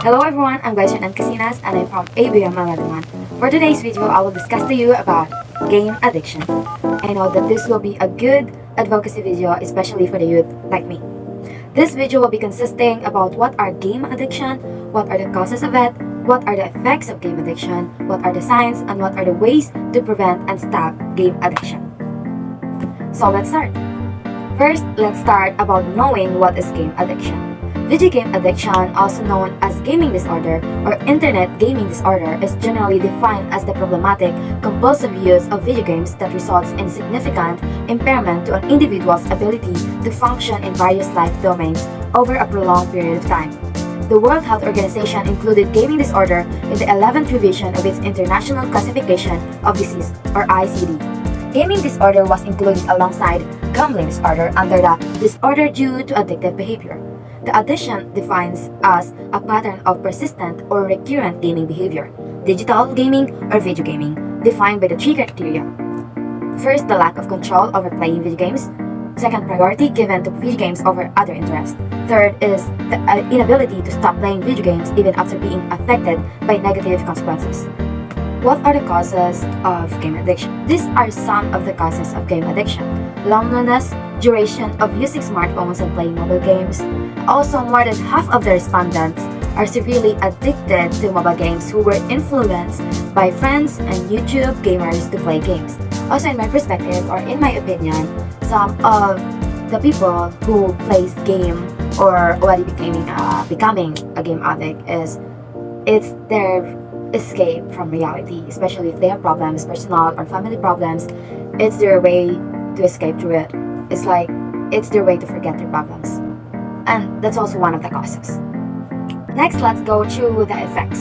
Hello everyone, I'm Glycerin and Casinas and I'm from ABM Malalaman. For today's video, I will discuss to you about game addiction. I know that this will be a good advocacy video, especially for the youth like me. This video will be consisting about what are game addiction, what are the causes of it, what are the effects of game addiction, what are the signs, and what are the ways to prevent and stop game addiction. So let's start. First, let's start about knowing what is game addiction. Video game addiction, also known as gaming disorder or internet gaming disorder, is generally defined as the problematic, compulsive use of video games that results in significant impairment to an individual's ability to function in various life domains over a prolonged period of time. The World Health Organization included gaming disorder in the 11th revision of its International Classification of Disease, or ICD. Gaming disorder was included alongside gambling disorder under the disorder due to addictive behavior. The addiction defines as a pattern of persistent or recurrent gaming behavior, digital gaming or video gaming, defined by the three criteria. First, the lack of control over playing video games. Second, priority given to video games over other interests. Third is the inability to stop playing video games even after being affected by negative consequences. What are the causes of game addiction? These are some of the causes of game addiction: loneliness, duration of using smartphones and playing mobile games. Also, more than half of the respondents are severely addicted to mobile games who were influenced by friends and YouTube gamers to play games. Also, in my perspective or in my opinion, some of the people who plays game or already becoming a game addict it's their escape from reality, especially if they have problems, personal or family problems. It's their way to escape through it. It's like it's their way to forget their problems, and that's also one of the causes. Next, let's go through the effects.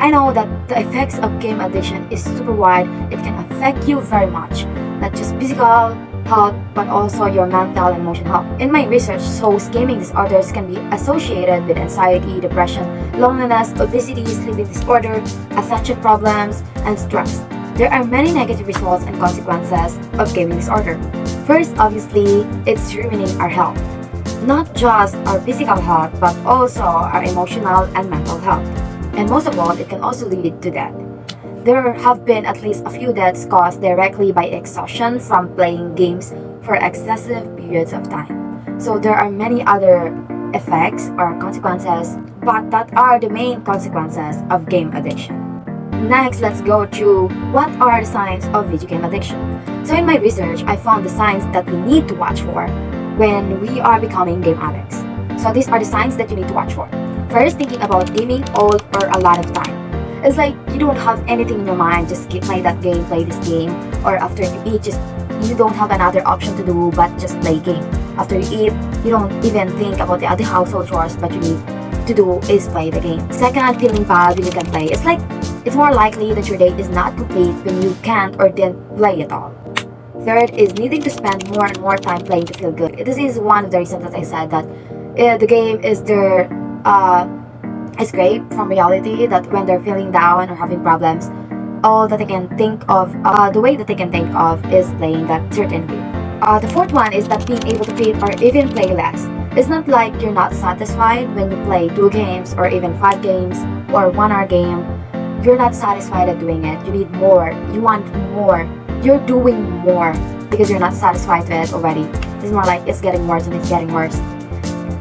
I know that the effects of game addiction is super wide. It can affect you very much, not just physical health but also your mental and emotional health. In my research shows gaming disorders can be associated with anxiety, depression, loneliness, obesity, sleeping disorder, attention problems, and stress. There are many negative results and consequences of gaming disorder. First, obviously, it's ruining our health. Not just our physical health, but also our emotional and mental health. And most of all, it can also lead to death. There have been at least a few deaths caused directly by exhaustion from playing games for excessive periods of time. So there are many other effects or consequences, but that are the main consequences of game addiction. Next, let's go through what are the signs of video game addiction. So in my research, I found the signs that we need to watch for when we are becoming game addicts. So these are the signs that you need to watch for. First, thinking about gaming all or a lot of time. It's like you don't have anything in your mind, just keep play that game, play this game, or after you eat, you don't have another option to do but just play game. After you eat, you don't even think about the other household chores, but you need to do is play the game. Second, feeling bad when you can play. It's like it's more likely that your day is not complete when you can't or didn't play at all. Third is needing to spend more and more time playing to feel good. This is one of the reasons that I said that the game is their escape from reality, that when they're feeling down or having problems, all that they can think of, the way that they can think of is playing that certain game. The fourth one is that being able to beat or even play less. It's not like you're not satisfied when you play 2 games or even 5 games or 1 hour game. You're not satisfied at doing it. You need more. You want more. You're doing more because you're not satisfied with it already. It's more like it's getting worse and it's getting worse.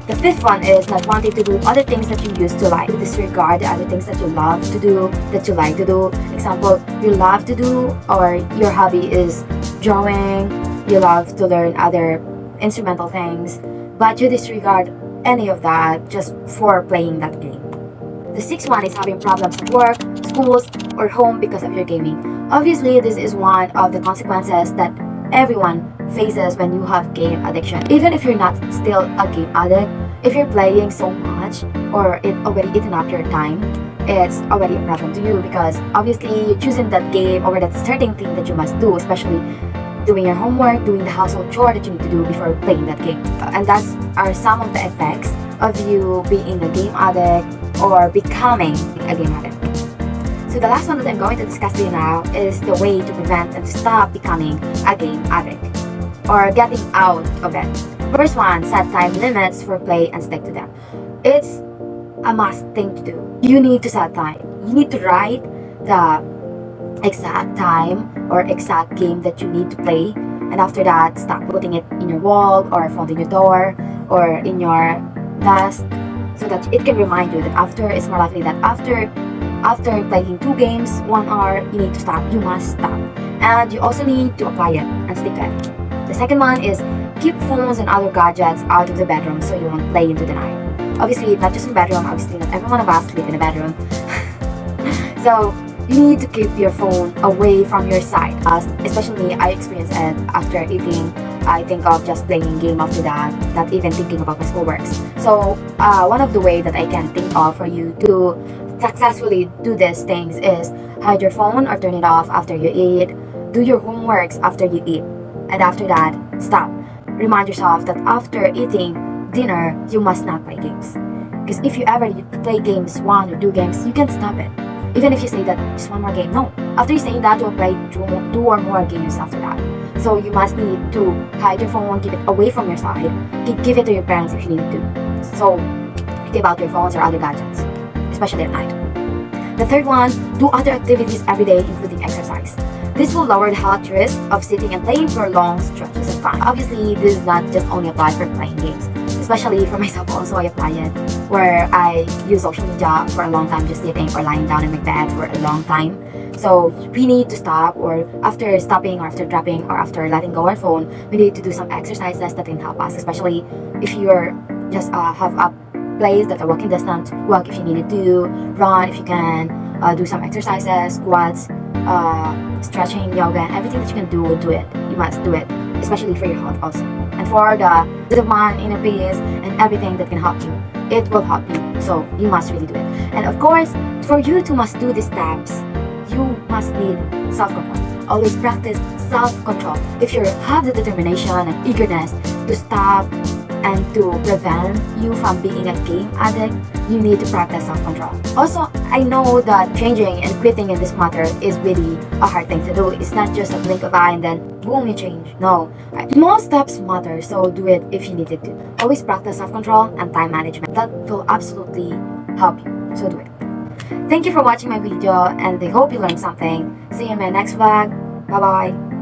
The fifth one is not wanting to do other things that you used to like. Disregard the other things that you love to do, that you like to do. Example, you love to do or your hobby is drawing, you love to learn other instrumental things, but you disregard any of that just for playing that game. The sixth one is having problems at work, schools, or home because of your gaming. Obviously, this is one of the consequences that everyone faces when you have game addiction. Even if you're not still a game addict, if you're playing so much or it already eaten up your time, it's already a problem to you because obviously you're choosing that game over that certain thing that you must do, especially doing your homework, doing the household chore that you need to do before playing that game. And that's are some of the effects of you being a game addict or becoming a game addict. So the last one that I'm going to discuss to you now is the way to prevent and to stop becoming a game addict or getting out of it. First one, set time limits for play and stick to them. It's a must thing to do. You need to set time. You need to write the exact time or exact game that you need to play, and after that, stop putting it in your wall or folding your door or in your desk, so that it can remind you that after, it's more likely that after playing 2 games 1 hour, you need to stop. You must stop, and you also need to apply it and stick to it. The second one is keep phones and other gadgets out of the bedroom so you won't play into the night. Obviously, not just in the bedroom. Obviously, not every one of us live in a bedroom. So you need to keep your phone away from your side. Especially, I experienced it after eating. I think of just playing game after that, not even thinking about my schoolworks. So one of the way that I can think of for you to successfully do these things is hide your phone or turn it off after you eat. Do your homeworks after you eat, and after that, stop. Remind yourself that after eating dinner, you must not play games. Because if you ever play games, 1 or 2 games, you can stop it. Even if you say that just 1 more game, no. After you saying that, you'll play 2 or more games after that. So you must need to hide your phone, keep it away from your side, give it to your parents if you need to. So think about your phones or other gadgets, especially at night. The third one, do other activities every day, including exercise. This will lower the health risk of sitting and playing for long stretches of time. Obviously, this does not just only apply for playing games. Especially for myself also, I apply it where I use social media for a long time, just sitting or lying down in my bed for a long time. So we need to stop, or after stopping or after dropping or after letting go our phone, we need to do some exercises that can help us, especially if you're just have a place that a walking distance, walk if you need to, run if you can, do some exercises, squats, stretching, yoga, and everything that you can do it. You must do it, especially for your health also. And for the state of mind, inner peace, and everything that can help you, it will help you. So you must really do it. And of course, for you to must do these steps, you must need self-control. Always practice self-control. If you have the determination and eagerness to stop and to prevent you from being a game addict, you need to practice self-control. Also, I know that changing and quitting in this matter is really a hard thing to do. It's not just a blink of eye and then boom, you change. No, small steps matter, so do it if you needed to. Always practice self-control and time management. That will absolutely help you, so do it. Thank you for watching my video, and I hope you learned something. See you in my next vlog. Bye bye.